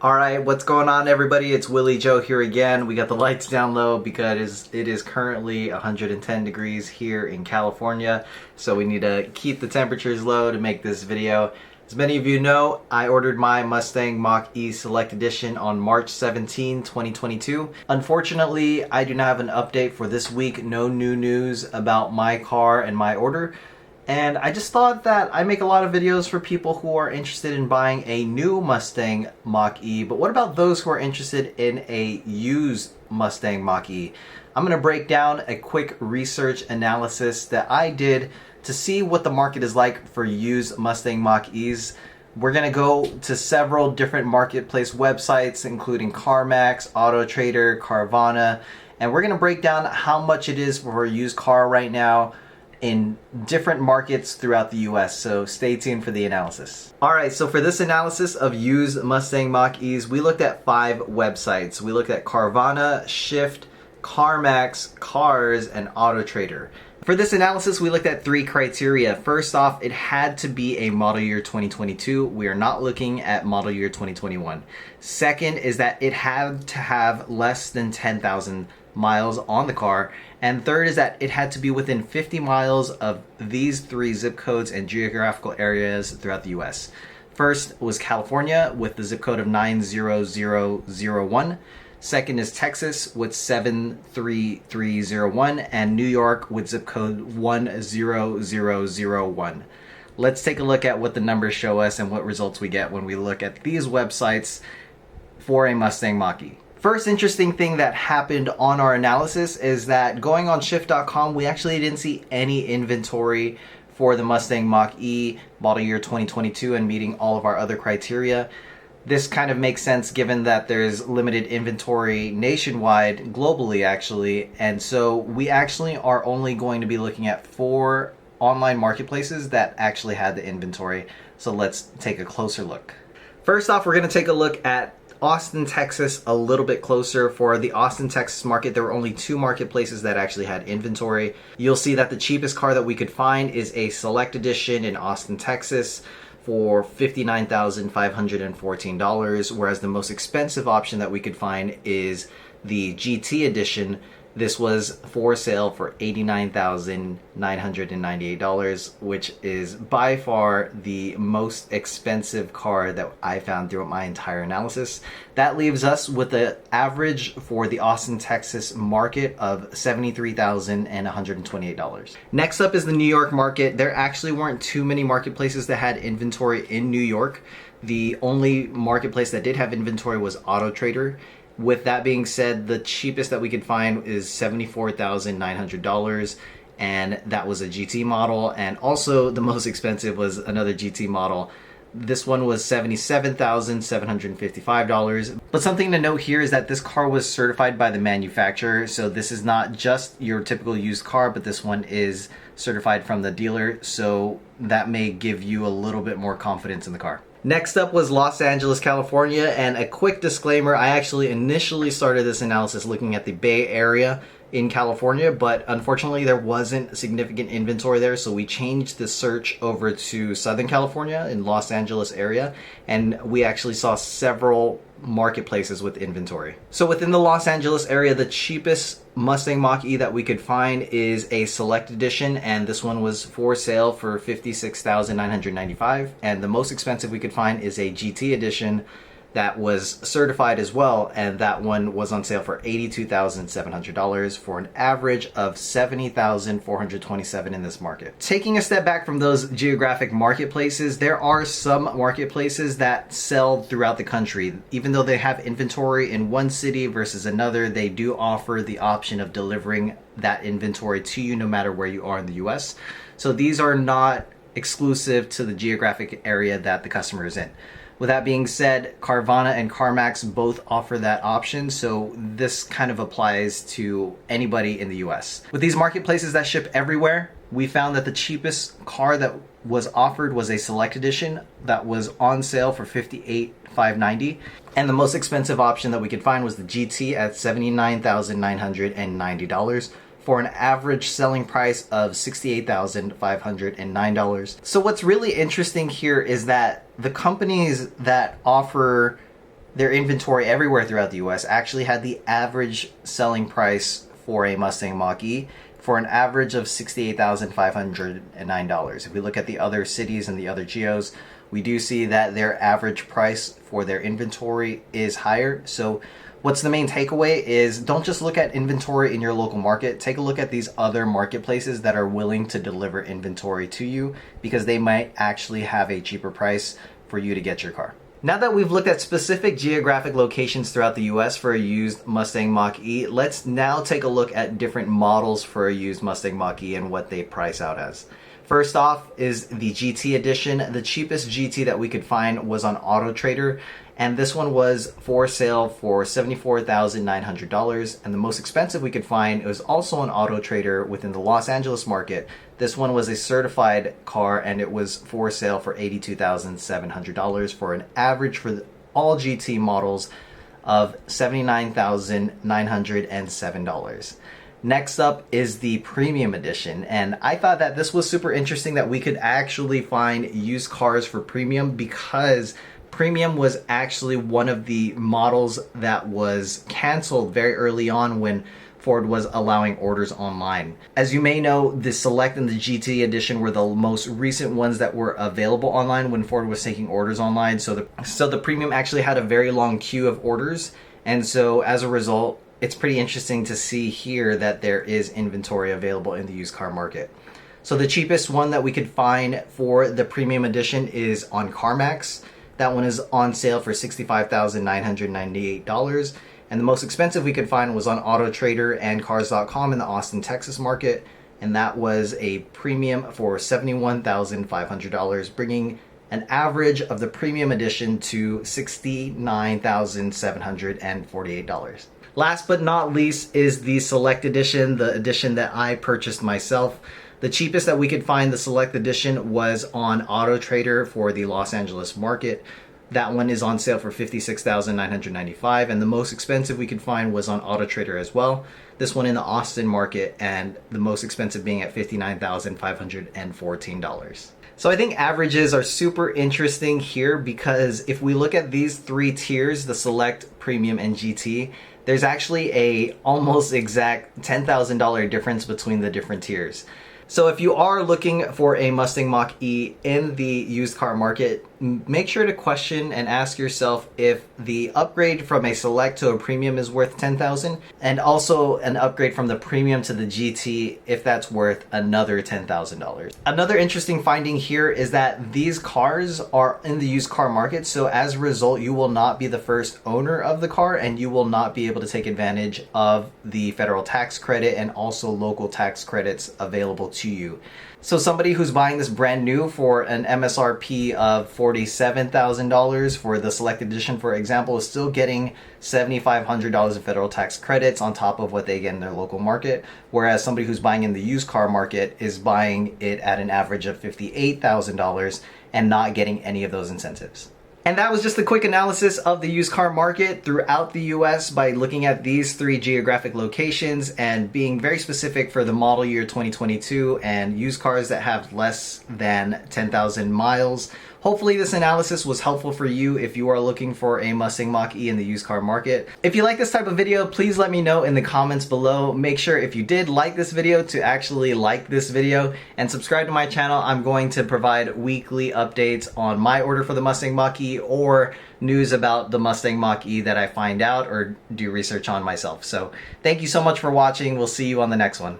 Alright, what's going on everybody? It's Willie Joe here again. We got the lights down low because it is currently 110 degrees here in California. So we need to keep the temperatures low to make this video. As many of you know, I ordered my Mustang Mach E Select Edition on March 17, 2022. Unfortunately, I do not have an update for this week. No new news about my car and my order. And I just thought that I make a lot of videos for people who are interested in buying a new Mustang Mach E, but what about those who are interested in a used Mustang Mach E? I'm going to break down a quick research analysis that I did to see what the market is like for used Mustang Mach E's. We're going to go to several different marketplace websites, including Carmax, Autotrader, Carvana, and we're going to break down how much it is for a used car right now in different markets throughout the US, so stay tuned for the analysis. Alright, so for this analysis of used Mustang Mach E's, we looked at 5 websites. We looked at Carvana, Shift, Carmax, Cars, and Autotrader. For this analysis, we looked at 3 criteria. First off, it had to be a model year 2022. We are not looking at model year 2021. Second is that it had to have less than 10,000 miles on the car. And third is that it had to be within 50 miles of these 3 zip codes and geographical areas throughout the US. First was California with the zip code of 90001. Second is Texas with 73301, and New York with zip code 10001. Let's take a look at what the numbers show us and what results we get when we look at these websites for a Mustang Mach E. First interesting thing that happened on our analysis is that going on Shift.com, we actually didn't see any inventory for the Mustang Mach E model year 2022 and meeting all of our other criteria. This kind of makes sense given that there's limited inventory nationwide, globally actually, and so we actually are only going to be looking at 4 online marketplaces that actually had the inventory. So let's take a closer look. First off, we're going to take a look at Austin, Texas a little bit closer. For the Austin, Texas market, there were only 2 marketplaces that actually had inventory. You'll see that the cheapest car that we could find is a Select Edition in Austin, Texas for $59,514, whereas the most expensive option that we could find is the GT Edition. This was for sale for $89,998, which is by far the most expensive car that I found throughout my entire analysis. That leaves us with an average for the Austin, Texas market of $73,128. Next up is the New York market. There actually weren't too many marketplaces that had inventory in New York. The only marketplace that did have inventory was Autotrader. With that being said, the cheapest that we could find is $74,900, and that was a GT model, and also the most expensive was another GT model. This one was $77,755. But something to note here is that this car was certified by the manufacturer, so this is not just your typical used car, but this one is certified from the dealer, so that may give you a little bit more confidence in the car. Next up was Los Angeles, California, and a quick disclaimer, I actually initially started this analysis looking at the Bay Area in California, but unfortunately there wasn't significant inventory there, so we changed the search over to Southern California in Los Angeles area, and we actually saw several marketplaces with inventory. So within the Los Angeles area, the cheapest Mustang Mach E that we could find is a Select Edition, and this one was for sale for $56,995, and the most expensive we could find is a GT Edition that was certified as well, and that one was on sale for $82,700 for an average of $70,427 in this market. Taking a step back from those geographic marketplaces, there are some marketplaces that sell throughout the country. Even though they have inventory in one city versus another, they do offer the option of delivering that inventory to you no matter where you are in the US. So these are not exclusive to the geographic area that the customer is in. With that being said, Carvana and Carmax both offer that option, so this kind of applies to anybody in the US. With these marketplaces that ship everywhere, we found that the cheapest car that was offered was a Select Edition that was on sale for $58,590, and the most expensive option that we could find was the GT at $79,990. for an average selling price of $68,509. So what's really interesting here is that the companies that offer their inventory everywhere throughout the US, actually had the average selling price for a Mustang Mach E for an average of $68,509. If we look at the other cities and the other geos, we do see that their average price for their inventory is higher. So what's the main takeaway is, don't just look at inventory in your local market. Take a look at these other marketplaces that are willing to deliver inventory to you, because they might actually have a cheaper price for you to get your car. Now that we've looked at specific geographic locations throughout the US for a used Mustang Mach E, let's now take a look at different models for a used Mustang Mach E and what they price out as. First off is the GT edition. The cheapest GT that we could find was on Autotrader, and this one was for sale for $74,900. And the most expensive we could find was also on Autotrader within the Los Angeles market. This one was a certified car, and it was for sale for $82,700 for an average for all GT models of $79,907. Next up is the premium edition, and I thought that this was super interesting that we could actually find used cars for premium, because premium was actually one of the models that was canceled very early on when Ford was allowing orders online. As you may know, the Select and the GT edition were the most recent ones that were available online when Ford was taking orders online. So the premium actually had a very long queue of orders, and so as a result, it's pretty interesting to see here that there is inventory available in the used car market. So the cheapest one that we could find for the premium edition is on Carmax. That one is on sale for $65,998. And the most expensive we could find was on Autotrader and Cars.com in the Austin, Texas market. And that was a premium for $71,500, bringing an average of the premium edition to $69,748. Last but not least is the Select edition, the edition that I purchased myself. The cheapest that we could find the Select edition was on Autotrader for the Los Angeles market. That one is on sale for $56,995, and the most expensive we could find was on Autotrader as well. This one in the Austin market, and the most expensive being at $59,514. So I think averages are super interesting here, because if we look at these three tiers, the Select, Premium, and GT, there's actually a almost exact $10,000 difference between the different tiers. So if you are looking for a Mustang Mach E in the used car market, make sure to question and ask yourself if the upgrade from a Select to a Premium is worth $10,000, and also an upgrade from the Premium to the GT, if that's worth another $10,000. Another interesting finding here is that these cars are in the used car market, so as a result, you will not be the first owner of the car, and you will not be able to take advantage of the federal tax credit and also local tax credits available to you. So somebody who's buying this brand new for an MSRP of $47,000 for the Select Edition, for example, is still getting $7,500 in federal tax credits on top of what they get in their local market, whereas somebody who's buying in the used car market is buying it at an average of $58,000 and not getting any of those incentives. And that was just a quick analysis of the used car market throughout the US by looking at these three geographic locations and being very specific for the model year 2022 and used cars that have less than 10,000 miles. Hopefully this analysis was helpful for you if you are looking for a Mustang Mach E in the used car market. If you like this type of video, please let me know in the comments below. Make sure if you did like this video to actually like this video and subscribe to my channel. I'm going to provide weekly updates on my order for the Mustang Mach E or news about the Mustang Mach E that I find out or do research on myself. So thank you so much for watching. We'll see you on the next one.